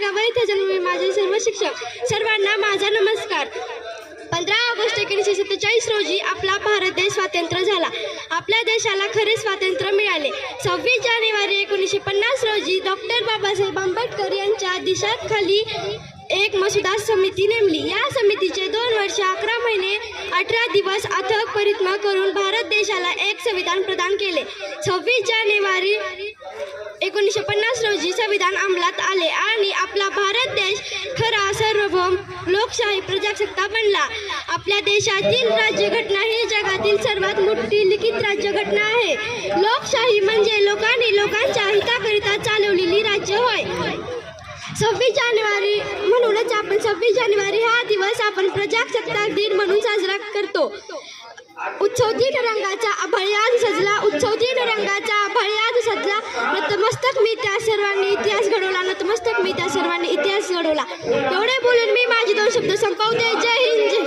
मार्गावर इथे जन्मले माझे सर्व शिक्षक सर्वांना माझा नमस्कार। 15 ऑगस्ट 1947 रोजी आपला भारत देश स्वतंत्र झाला। आपल्या देशाला खरे स्वातंत्र्य मिळाले। 26 जानेवारी 1950 रोजी डॉक्टर बाबासाहेब आंबेडकर यांच्या आदेशाखाली एक मसुदा समिती नेमली। या समितीचे 2 वर्ष 11 महिने 18 दिवस अथक परिश्रम करून भारत देशाला एक संविधान प्रदान केले। 26 जानेवारी 1950 रोजी संविधान अंमलात आले आणि आपला भारत देश खरा सार्वभौम लोकशाही प्रजासत्ताक बनला। आपल्या देशातील राज्यघटना ही जगातील सर्वात मोठी लिखित राज्यघटना आहे। लोकशाही म्हणजे लोकांनी लोकांच्या हिताकरिता चालवलेली राज्य होय। 26 जानेवारी म्हणूनच आपण 26 जानेवारी हा दिवस आपण प्रजासत्ताक दिन म्हणून साजरा करतो। उत्सव दिन रंगाचा आभाळी आज सजला, उत्सव दिन रंगाचा आभाळी आज सजला। नतमस्तक मी त्या सर्वांनी इतिहास घडवला, नतमस्तक मी त्या सर्वांनी इतिहास घडवला। एवढे बोलून मी माझे 2 शब्द संपवते। जय हिंद, जय